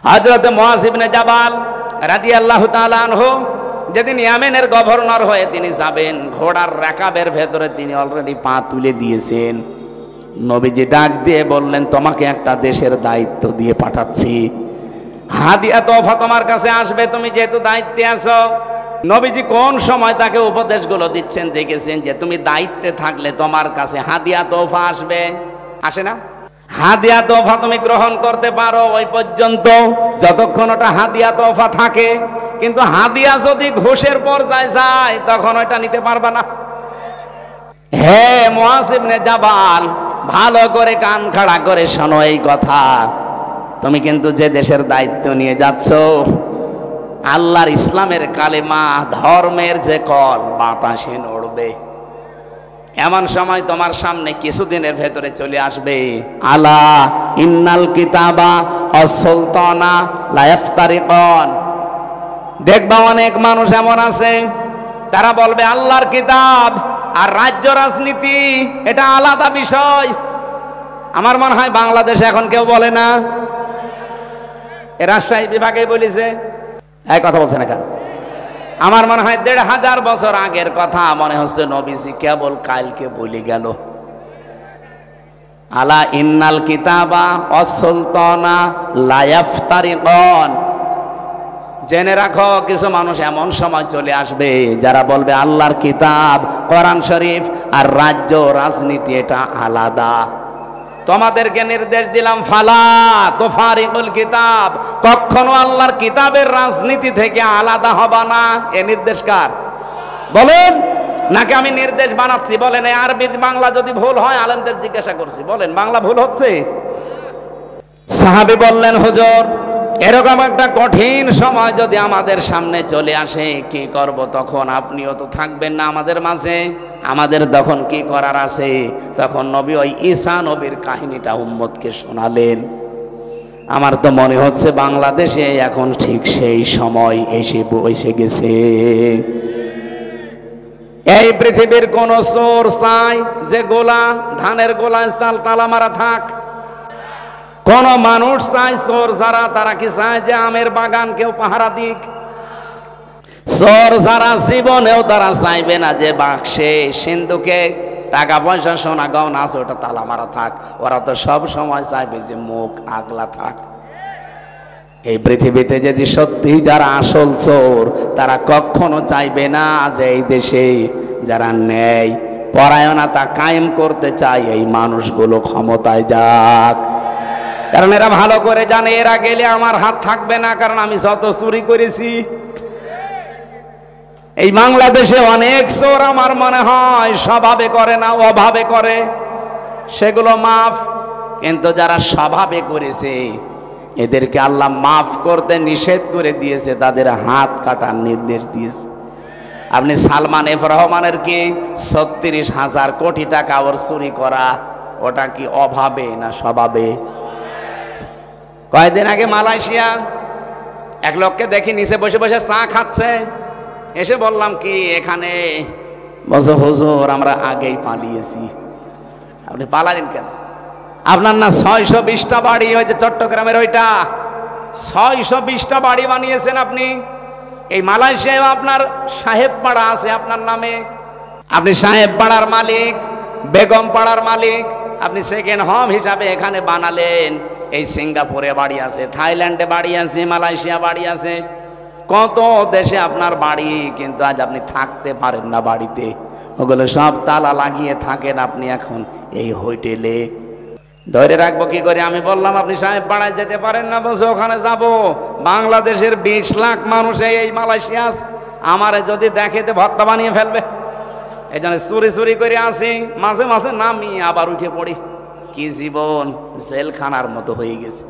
হযরত মুআয ইবনে জাবাল রাদিয়াল্লাহু তাআলা আনহু যেদিন ইয়ামেনের গভর্নর হয়ে তিনি যাবেন, ঘোড়ার রাকাবের ভেতরে তিনি অলরেডি পা তুলে দিয়েছেন। নবীজি ডাক দিয়ে বললেন, তোমাকে একটা দেশের দায়িত্ব দিয়ে পাঠাচ্ছি, হাদিয়া তোফা তোমার কাছে আসবে, তুমি যেহেতু দায়িত্বে আছো। নবীজি কোন সময় তাকে উপদেশগুলো দিচ্ছেন দেখেছেন যে তুমি দায়িত্বে থাকলে তোমার কাছে হাদিয়া তোফা আসবে, আসে না? হাদিয়া তোফা তুমি গ্রহণ করতে পারো ওই পর্যন্ত যতক্ষণ ওটা হাদিয়া তোফা থাকে, কিন্তু হাদিয়া যদি ঘুষের পর্যায়ে যায় তখন ওটা নিতে পারবে না। হে মুআয ইবনে জাবাল, ভালো করে কান খাড়া করে শোনো এই কথা। তুমি কিন্তু যে দেশের দায়িত্ব নিয়ে যাচ্ছ, আল্লাহর ইসলামের কালেমা, ধর্মের যে কল বাতাসে নড়বে। এমন সময় তোমার সামনে কিছুদিনের ভেতরে চলে আসবে, আলা ইন্নাল কিতাবা অসুলতানা লা ইফতারিকুন। দেখবা অনেক মানুষ এমন আছে, তারা বলবে আল্লাহর কিতাব আর রাজ্য রাজনীতি এটা আলাদা বিষয়। আমার মনে হয় বাংলাদেশে এখন কেউ বলে না, এ রাজশাহী বিভাগে বলেছে, এই কথা বলছে না কেন? আমার মনে হয় ১৫০০ বছর আগের কথা মনে হচ্ছে নবীজি কেবল কালকে বলে গেল। আলা ইন্নাল কিতাবা অসুলতানা লা ইফতারিকুন। জেনে রাখো, কিছু মানুষ এমন সময় চলে আসবে যারা বলবে আল্লাহর কিতাব, কোরআন শরীফ আর রাজ্য রাজনীতি এটা আলাদা। তোমাদেরকে নির্দেশ দিলাম, ফালা তুফারিকুল কিতাব, কখনো আল্লাহর কিতাবের রাজনীতি থেকে আলাদা হবা না। এ নির্দেশ কার বলেন? নাকি আমি নির্দেশ বানাচ্ছি? বলেন। এই আরবি বাংলা যদি ভুল হয় আলেমদের জিজ্ঞাসা করছি, বলেন বাংলা ভুল হচ্ছে? সাহাবী বললেন, হুজুর এরকম একটা কঠিন সময় যদি আমাদের সামনে চলে আসে কি করব? তখন আপনিও তো থাকবেন না আমাদের মাঝে, আমাদের তখন কি করার আছে? তখন নবী ওই ঈসা নবীর কাহিনীটা উম্মতকে শোনালেন। আমার তো মনে হচ্ছে বাংলাদেশে এখন ঠিক সেই সময় এসে গেছে। এই পৃথিবীর কোন চোর চায় যে গোলা, ধানের গোলায় চাল তালা মারা থাক? কোন মানুষ চায়, চোর যারা তারা কি চায় যে আমের বাগান কেউ পাহারা দিক? চোর যারা জীবনেও তারা চাইবে না যে বাক্সে সিন্ধুকে টাকা পয়সা সোনা গয়না আছে ওটা তালা মারা থাক। ওরা তো সব সময় চাইবে যে মুখ আগলা থাক। এই পৃথিবীতে যদি সত্যি যারা আসল চোর, তারা কখনো চাইবে না যে এই দেশে যারা ন্যায় পরায়ণতা কায়েম করতে চায় এই মানুষগুলো ক্ষমতায় যাক। কারণ এরা ভালো করে জানে এরা গেলে আমার হাত থাকবে না, কারণ আমি যত চুরি করেছি। এই বাংলাদেশে অনেক চোর আমার মনে হয় স্বভাবে করে না, অভাবে করে, সেগুলো মাফ। কিন্তু যারা স্বভাবে করেছে এদেরকে আল্লাহ মাফ করতে নিষেধ করে দিয়েছে, তাদের হাত কাটার নির্দেশ দিয়েছে। আপনি সালমান এফ রহমানের কি ৩৬,০০০ কোটি টাকা ওর চুরি করা, ওটা কি অভাবে না স্বভাবে? কয়েকদিন আগে মালয়েশিয়া এক লোককে দেখি নিচে বসে বসে চা খাচ্ছে, এসে বললাম কি এখানে? বলছে হুজুর আমরা আগেই পালিয়েছি। আপনি পালালেন কেন? আপনার না ৬২০টা বাড়ি, ওই যে চট্টগ্রামের ওইটা ৬২০টা বাড়ি বানিয়েছেন আপনি। এই মালয়েশিয়ায় আপনার সাহেব পাড়া আছে আপনার নামে, আপনি সাহেব পাড়ার মালিক, বেগম পাড়ার মালিক, আপনি সেকেন্ড হোম হিসাবে এখানে বানালেন। এই সিঙ্গাপুরে বাড়ি আছে, থাইল্যান্ডে বাড়ি আছে, মালয়েশিয়া বাড়ি আছে, কত দেশে আপনার বাড়ি, কিন্তু আজ আপনি থাকতে পারেন না বাড়িতে। ওগুলো সব তালা লাগিয়ে থাকেন আপনি এখন এই হোটেলে। ধরে রাখবো কি করে? আমি বললাম আপনি সাহেব পাড়ায় যেতে পারেন না, বলছে ওখানে যাব। বাংলাদেশের ২০ লাখ মানুষ এই মালয়েশিয়া আছে, আমারে যদি দেখে তো ভর্তা বানিয়ে ফেলবে। এই জন্য চুরি চুরি করে আসি, মাঝে মাঝে নামি আবার উঠে পড়ি। কি জীবন জেলখানার মতো হয়ে গেছে।